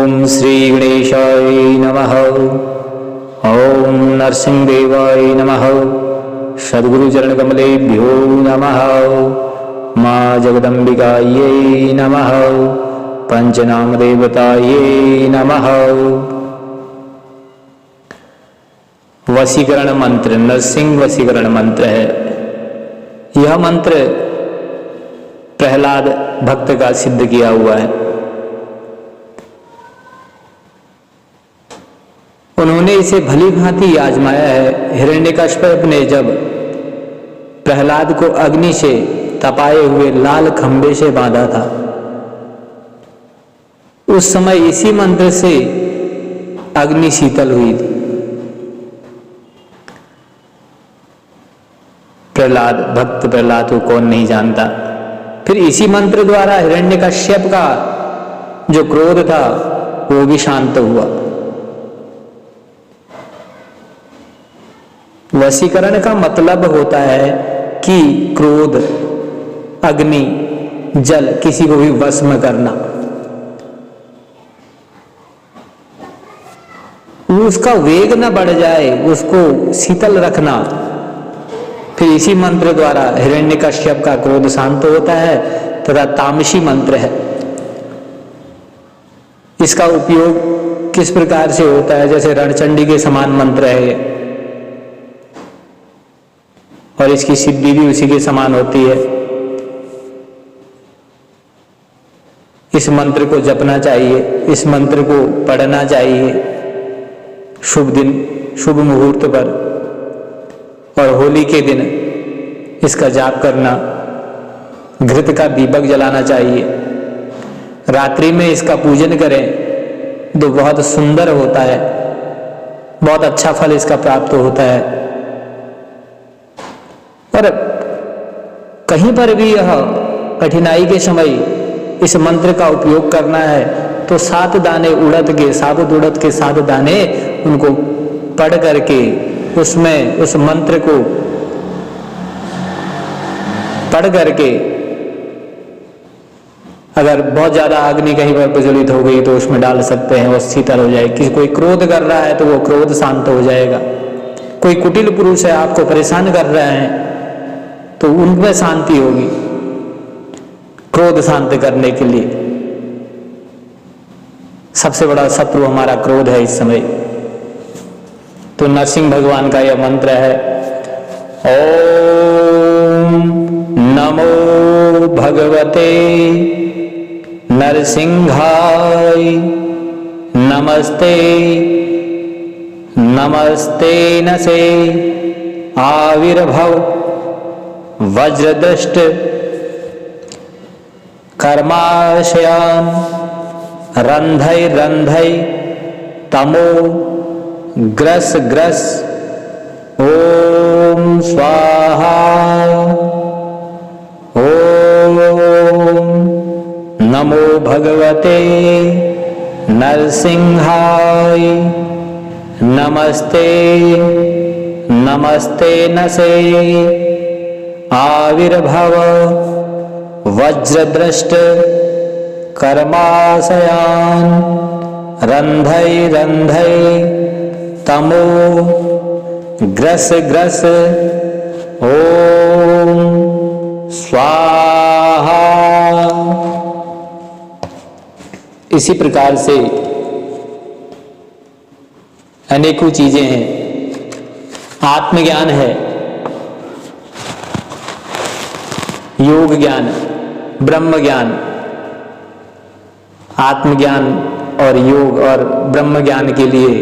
ओम श्री गणेशाय नमः। ओम नरसिंहदेवाय नमः। सद्गुरु चरण कमलेभ्यो नमः। माँ जगदम्बिकायै नमः। पंचनाम देवतायै नमः। वशीकरण मंत्र नरसिंह वशीकरण मंत्र है। यह मंत्र प्रहलाद भक्त का सिद्ध किया हुआ है। उन्होंने इसे भली भांति आजमाया है। हिरण्यकश्यप ने जब प्रहलाद को अग्नि से तपाए हुए लाल खंभे से बांधा था, उस समय इसी मंत्र से अग्नि शीतल हुई थी। प्रहलाद भक्त प्रहलाद को कौन नहीं जानता। फिर इसी मंत्र द्वारा हिरण्यकश्यप का जो क्रोध था वो भी शांत हुआ। वशीकरण का मतलब होता है कि क्रोध, अग्नि, जल किसी को भी वश में करना, उसका वेग न बढ़ जाए, उसको शीतल रखना। फिर इसी मंत्र द्वारा हिरण्यकश्यप का क्रोध शांत होता है तथा तामसी मंत्र है। इसका उपयोग किस प्रकार से होता है, जैसे रणचंडी के समान मंत्र है ये, और इसकी सिद्धि भी उसी के समान होती है। इस मंत्र को जपना चाहिए, इस मंत्र को पढ़ना चाहिए शुभ दिन शुभ मुहूर्त पर, और होली के दिन इसका जाप करना। घृत का दीपक जलाना चाहिए। रात्रि में इसका पूजन करें तो बहुत सुंदर होता है, बहुत अच्छा फल इसका प्राप्त होता है। और कहीं पर भी यह कठिनाई के समय इस मंत्र का उपयोग करना है तो 7 दाने उड़द के, साबुत उड़द के 7 दाने उनको पढ़ करके उसमें उस मंत्र को पढ़ करके, अगर बहुत ज्यादा अग्नि कहीं पर प्रज्वलित हो गई तो उसमें डाल सकते हैं, वो शीतल हो जाएगी। किसी कोई क्रोध कर रहा है तो वो क्रोध शांत हो जाएगा। कोई कुटिल पुरुष है आपको परेशान कर रहे हैं तो उनमें शांति होगी। क्रोध शांत करने के लिए सबसे बड़ा शत्रु हमारा क्रोध है इस समय। तो नरसिंह भगवान का यह मंत्र है। ओम नमो भगवते नरसिंहाय नमस्ते नमस्ते नसे आविर्भव वज्रदृष्ट कर्माशयान रंधै रंधै तमो ग्रस ग्रस ओम स्वाहा। ओम नमो भगवते नरसिंहाय नमस्ते नमस्ते नसे आविर्भव वज्रदृष्ट कर्माशयान रंधै रंधै तमो ग्रस ग्रस ओम स्वाहा। इसी प्रकार से अनेकों चीजें हैं। आत्मज्ञान है, योग ज्ञान, ब्रह्म ज्ञान। आत्मज्ञान और योग और ब्रह्म ज्ञान के लिए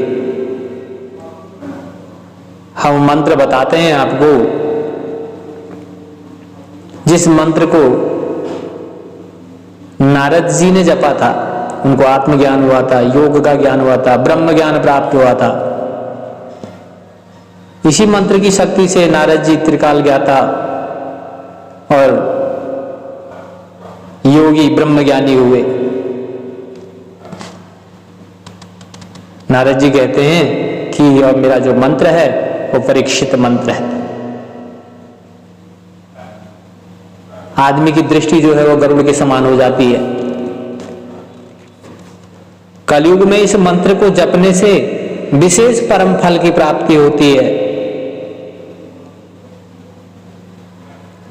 हम मंत्र बताते हैं आपको। जिस मंत्र को नारद जी ने जपा था उनको आत्मज्ञान हुआ था, योग का ज्ञान हुआ था, ब्रह्म ज्ञान प्राप्त हुआ था। इसी मंत्र की शक्ति से नारद जी त्रिकाल ज्ञाता और योगी ब्रह्मज्ञानी हुए। नारद जी कहते हैं कि यह मेरा जो मंत्र है वो परीक्षित मंत्र है। आदमी की दृष्टि जो है वो गरुड़ के समान हो जाती है। कलयुग में इस मंत्र को जपने से विशेष परम फल की प्राप्ति होती है।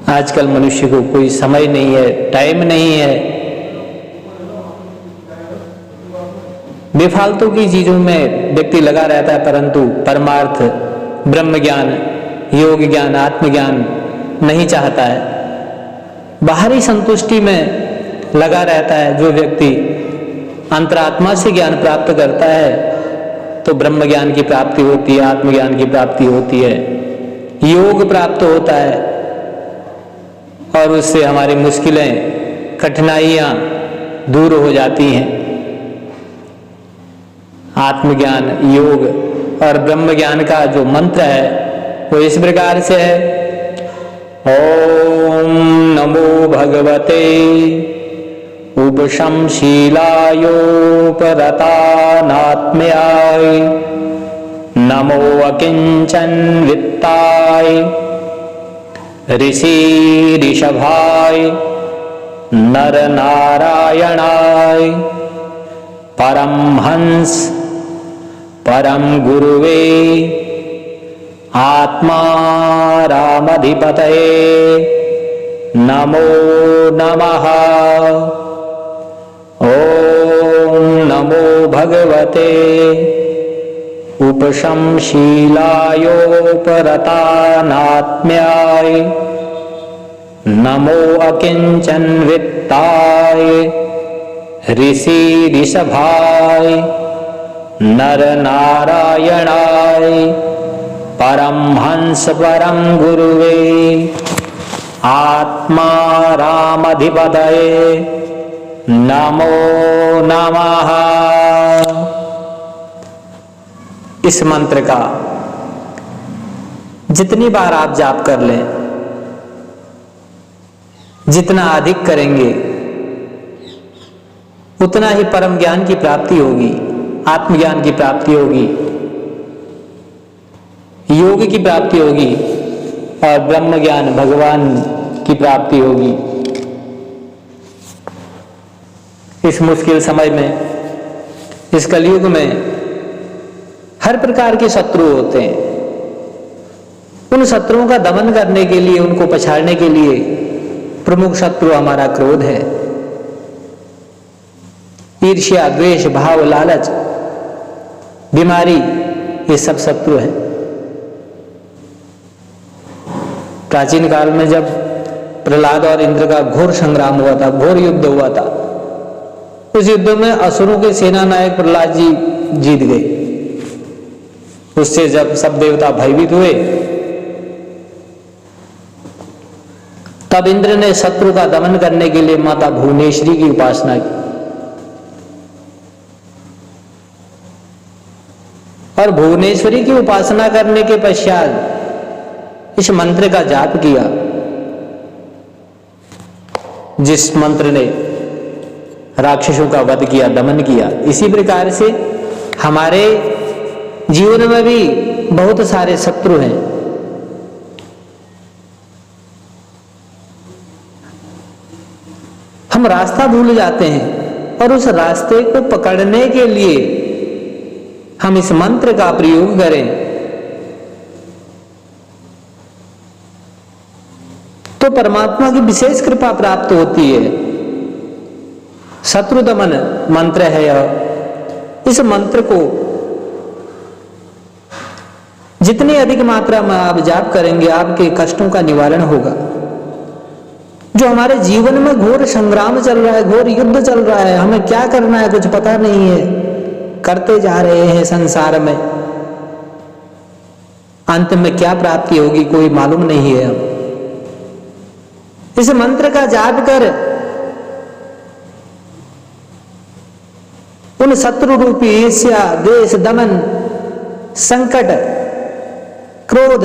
आजकल मनुष्य को कोई समय नहीं है, टाइम नहीं है, बेफालतू की चीजों में व्यक्ति लगा रहता है, परंतु परमार्थ, ब्रह्म ज्ञान, योग ज्ञान, आत्मज्ञान नहीं चाहता है। बाहरी संतुष्टि में लगा रहता है। जो व्यक्ति अंतरात्मा से ज्ञान प्राप्त करता है तो ब्रह्म ज्ञान की प्राप्ति होती है, आत्मज्ञान की प्राप्ति होती है, योग प्राप्त होता है और उससे हमारी मुश्किलें, कठिनाइयां दूर हो जाती हैं। आत्मज्ञान, योग और ब्रह्म ज्ञान का जो मंत्र है वो इस प्रकार से है। ओम नमो भगवते उपशमशीलायोपरतानात्म्याय नमो अकिंचन वित्ताय ऋषि ऋषभाय नर नारायणाय परमहंस परम गुरुवे आत्मा रामधिपतये नमो नमः। ओम नमो भगवते उपशमशीलायोपरतानात्म्याय नमो अकिंचन वित्ताय ऋषि ऋषभाय नर नारायणाय परमहंस परम गुरुवे आत्मा रामधिपतये नमो नमः। इस मंत्र का जितनी बार आप जाप कर लें, जितना अधिक करेंगे उतना ही परम ज्ञान की प्राप्ति होगी, आत्मज्ञान की प्राप्ति होगी, योग की प्राप्ति होगी और ब्रह्म ज्ञान, भगवान की प्राप्ति होगी। इस मुश्किल समय में, इस कलयुग में हर प्रकार के शत्रु होते हैं। उन शत्रुओं का दमन करने के लिए, उनको पछाड़ने के लिए प्रमुख शत्रु हमारा क्रोध है। ईर्ष्या, द्वेष, भाव, लालच, बीमारी, ये सब शत्रु है। प्राचीन काल में जब प्रहलाद और इंद्र का घोर संग्राम हुआ था, घोर युद्ध हुआ था, उस युद्ध में असुरों के सेना नायक प्रहलाद जी जीत गए। उससे जब सब देवता भयभीत हुए तब इंद्र ने शत्रु का दमन करने के लिए माता भुवनेश्वरी की उपासना की और भुवनेश्वरी की उपासना करने के पश्चात इस मंत्र का जाप किया, जिस मंत्र ने राक्षसों का वध किया, दमन किया। इसी प्रकार से हमारे जीवन में भी बहुत सारे शत्रु हैं। हम रास्ता भूल जाते हैं और उस रास्ते को पकड़ने के लिए हम इस मंत्र का प्रयोग करें तो परमात्मा की विशेष कृपा प्राप्त होती है। शत्रु दमन मंत्र है यह। इस मंत्र को जितनी अधिक मात्रा में आप जाप करेंगे, आपके कष्टों का निवारण होगा। जो हमारे जीवन में घोर संग्राम चल रहा है, घोर युद्ध चल रहा है, हमें क्या करना है कुछ पता नहीं है, करते जा रहे हैं संसार में, अंत में क्या प्राप्ति होगी कोई मालूम नहीं है। इस मंत्र का जाप कर उन शत्रु रूपी ईर्ष्या, द्वेष, दमन, संकट, क्रोध,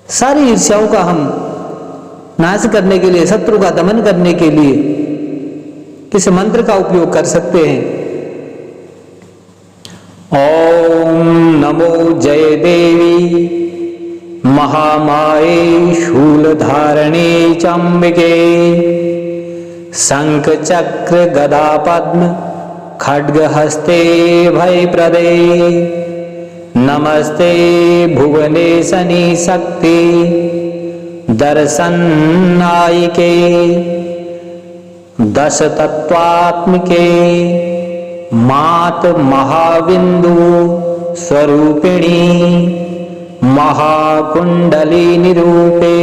सारी ईर्ष्याओं का हम नाश करने के लिए, शत्रु का दमन करने के लिए इस मंत्र का उपयोग कर सकते हैं। ओम नमो जय देवी महामाये शूलधारणे चंबिके शंख चक्र गदा पद्म खड्गहस्ते भयप्रदे नमस्ते भुवनेशनि शक्ति दर्शनायिके दश तत्वात्मिके मात महाविंदु स्वरूपिणी महाकुंडली निरूपे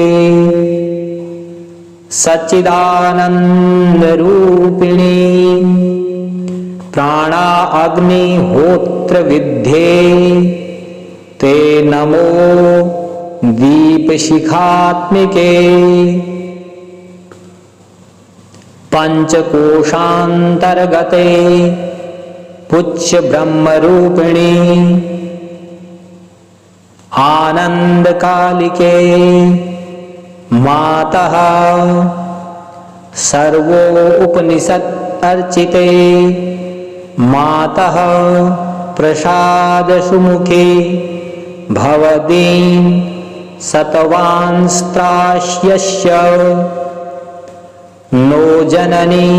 सच्चिदानंद रूपिणी प्राणा अग्निहोत्र विद्ये ते नमो दीप शिखात्मिके पंचकोशांतर्गते पुच्छ ब्रह्म रूपिणी आनंद कालिके मातः सर्वो उपनिषद अर्चिते मातः प्रसाद सुमुखी भवदीन सतवांस्त्रास्यस्य नो जननी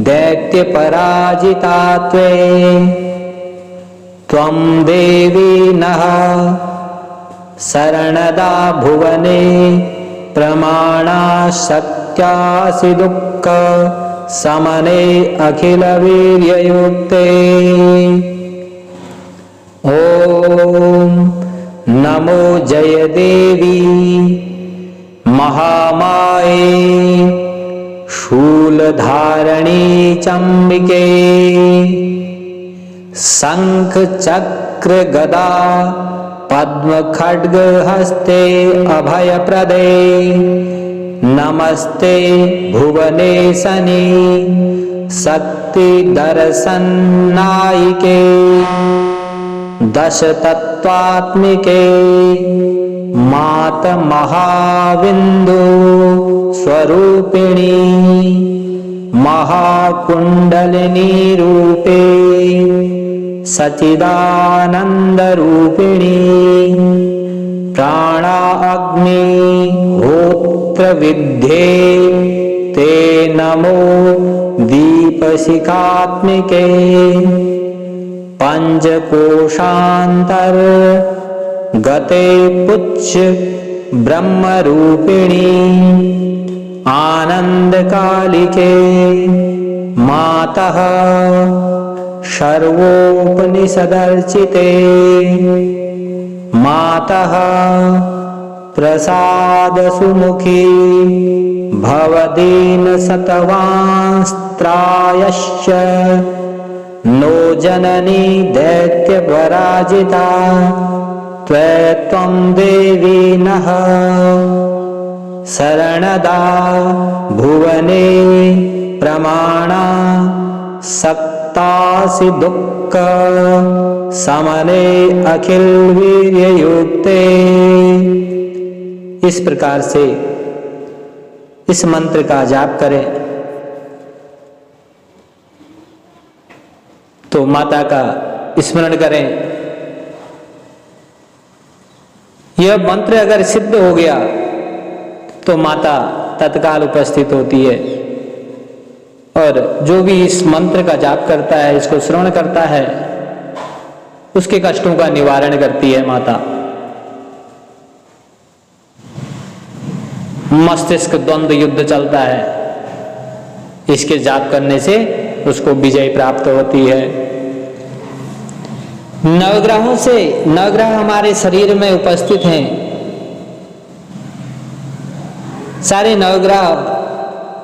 दैत्य पराजिता त्वे त्वं देवी नः शरणदा भुवने प्रमाणा सत्यासि दुःख समने अखिल वीर्ययुक्ते ओम नमो जय देवी महामाये शूलधारणी चंबिके शंख चक्र गदा पद्म खड्ग हस्ते अभय प्रदे नमस्ते भुवनेशनि शक्ति दर्शनायिके दश तत्वात्मिके मात महाविंदु स्वरूपिणी महाकुंडलिनी रूपे सच्चिदानंद रूपिणी प्राणा अग्नि होत्र विद्ये ते नमो दीपशिखात्मिके पंचकोशांतर गते पुच्छ ब्रह्म रूपिणी आनंद कालिके मातः सर्वोपनिषदर्चिते मातः प्रसाद सुमुखी भवदीन सतवांस्त्रायश्च नो जननी दैत्य पराजिता त्वं देवी नः शरणदा भुवने प्रमाणा सक्तासि दुःख समने अखिल वीर्ययुक्ते। इस प्रकार से इस मंत्र का जाप करें तो माता का स्मरण करें। यह मंत्र अगर सिद्ध हो गया तो माता तत्काल उपस्थित होती है और जो भी इस मंत्र का जाप करता है, इसको श्रवण करता है, उसके कष्टों का निवारण करती है माता। मस्तिष्क द्वंद्व युद्ध चलता है, इसके जाप करने से उसको विजय प्राप्त होती है। नवग्रहों से नवग्रह हमारे शरीर में उपस्थित हैं। सारे नवग्रह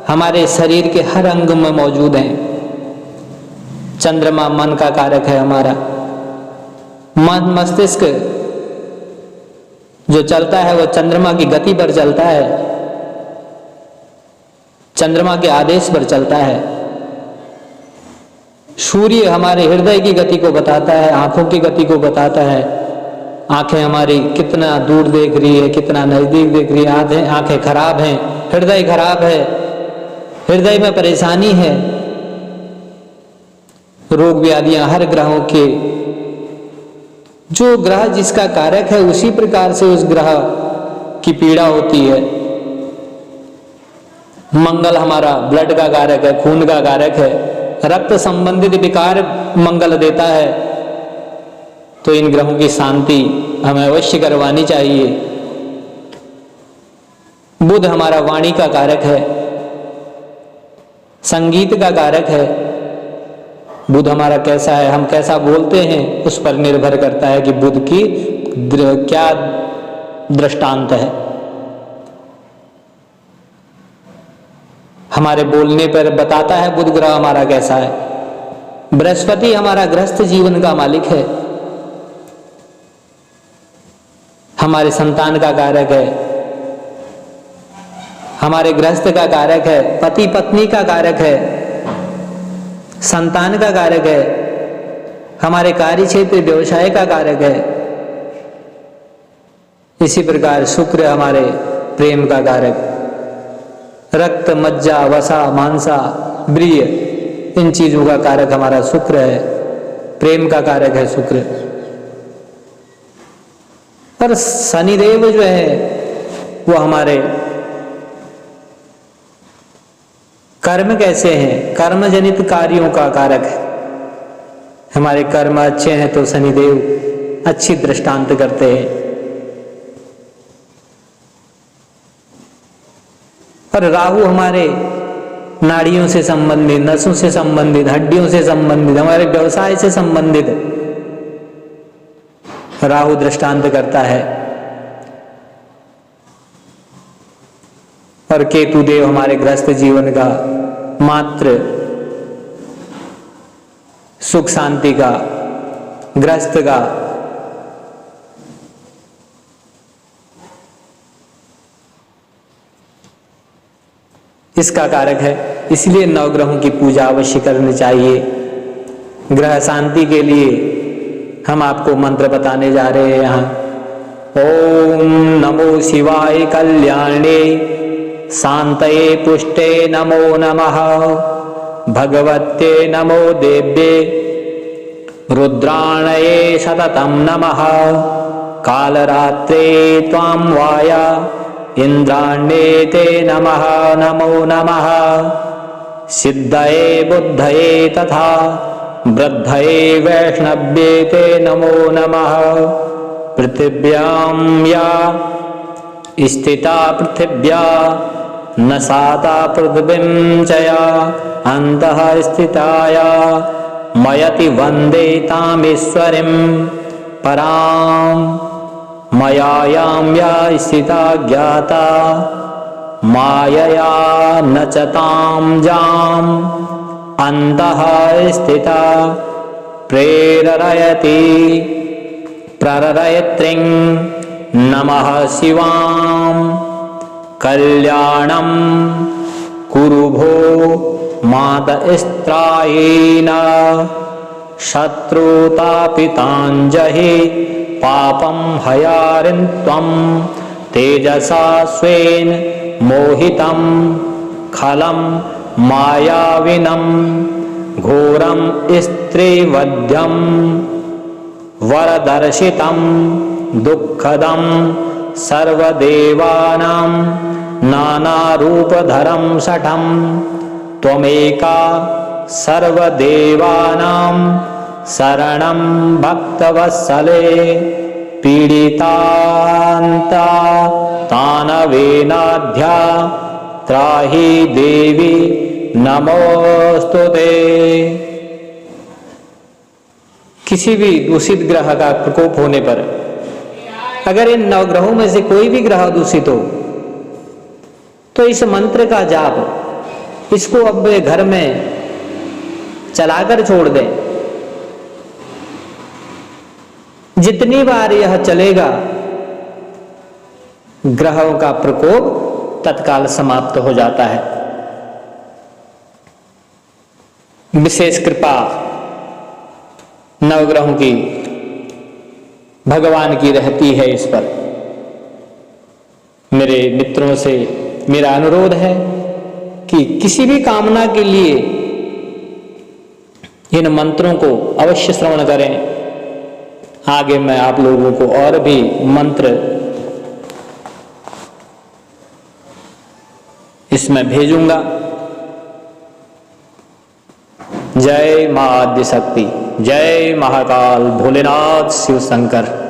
हमारे शरीर के हर अंग में मौजूद हैं। चंद्रमा मन का कारक है हमारा। मन मस्तिष्क जो चलता है वो चंद्रमा की गति पर चलता है, चंद्रमा के आदेश पर चलता है। सूर्य हमारे हृदय की गति को बताता है, आंखों की गति को बताता है। आंखें हमारी कितना दूर देख रही है, कितना नजदीक देख रही है। आंखें खराब हैं, हृदय खराब है, हृदय में परेशानी है, रोग व्याधियां हर ग्रहों के। जो ग्रह जिसका कारक है उसी प्रकार से उस ग्रह की पीड़ा होती है। मंगल हमारा ब्लड का कारक है, खून का कारक है, रक्त संबंधित विकार मंगल देता है, तो इन ग्रहों की शांति हमें अवश्य करवानी चाहिए। बुध हमारा वाणी का कारक है, संगीत का कारक है। बुध हमारा कैसा है, हम कैसा बोलते हैं, उस पर निर्भर करता है कि बुध की क्या दृष्टांत है। हमारे बोलने पर बताता है बुध ग्रह हमारा कैसा है। बृहस्पति हमारा गृहस्थ जीवन का मालिक है, हमारे संतान का कारक है, हमारे गृहस्थ का कारक है, पति पत्नी का कारक है, संतान का कारक है, हमारे कार्य क्षेत्र व्यवसाय का कारक है। इसी प्रकार शुक्र हमारे प्रेम का कारक, रक्त मज्जा वसा मांसा ब्रिय इन चीजों का कारक हमारा शुक्र है, प्रेम का कारक है शुक्र। पर शनिदेव जो है वो हमारे कर्म कैसे हैं, कर्म जनित कार्यों का कारक है। हमारे कर्म अच्छे हैं तो शनिदेव अच्छी दृष्टांत करते हैं। और राहु हमारे नाड़ियों से संबंधित, नसों से संबंधित, हड्डियों से संबंधित, हमारे व्यवसाय से संबंधित राहु दृष्टांत करता है। और केतु देव हमारे गृहस्थ जीवन का, मात्र सुख शांति का, गृहस्थ का, इसका कारक है। इसलिए नवग्रहों की पूजा अवश्य करनी चाहिए। ग्रह शांति के लिए हम आपको मंत्र बताने जा रहे हैं यहाँ। ओम नमो शिवाय कल्याणे शांतये पुष्टे नमो नमः, भगवते नमो देव्ये रुद्राणये सततं नमः, कालरात्रे त्वां वाया इंद्राण्ये ते नमः नमो नमः, सिद्धये बुद्धये तथा वृद्धये वैष्णव्ये ते नमो नमः, पृथिव्यां या स्थिता पृथिव्या न साता पृथ्वीं च या अन्तः स्थिताया मयति वन्दे तामीश्वरीं परां, मयायां या स्थिता ज्ञाता मायया न च तां जां अन्तः स्थिता प्रेरयति प्ररयत्रीं नमः शिवां, कल्याणं कुरु भो मातस्त्रायेण, शत्रुतापिताञ्जहि पापं हयारिं त्वं, तेजसा स्वेन मोहितं खलं मायाविनं, घोरं स्त्रीवध्यं वरदर्शितं दुःखदं सर्वदेवानां नानारूपधरं शठं, त्वमेका सर्वदेवानां शरणं भक्तवत्सले, पीडितान्ता तानवेनाध्या त्राहि देवी नमोस्तुते। किसी भी दूषित ग्रह का प्रकोप होने पर, अगर इन नवग्रहों में से कोई भी ग्रह दूषित हो, तो इस मंत्र का जाप, इसको अब घर में चलाकर छोड़ दें। जितनी बार यह चलेगा, ग्रहों का प्रकोप तत्काल समाप्त हो जाता है। विशेष कृपा नवग्रहों की भगवान की रहती है इस पर। मेरे मित्रों से मेरा अनुरोध है कि किसी भी कामना के लिए इन मंत्रों को अवश्य श्रवण करें। आगे मैं आप लोगों को और भी मंत्र इसमें भेजूंगा। जय मां आद्य शक्ति, जय महाकाल भोलेनाथ शिव शंकर।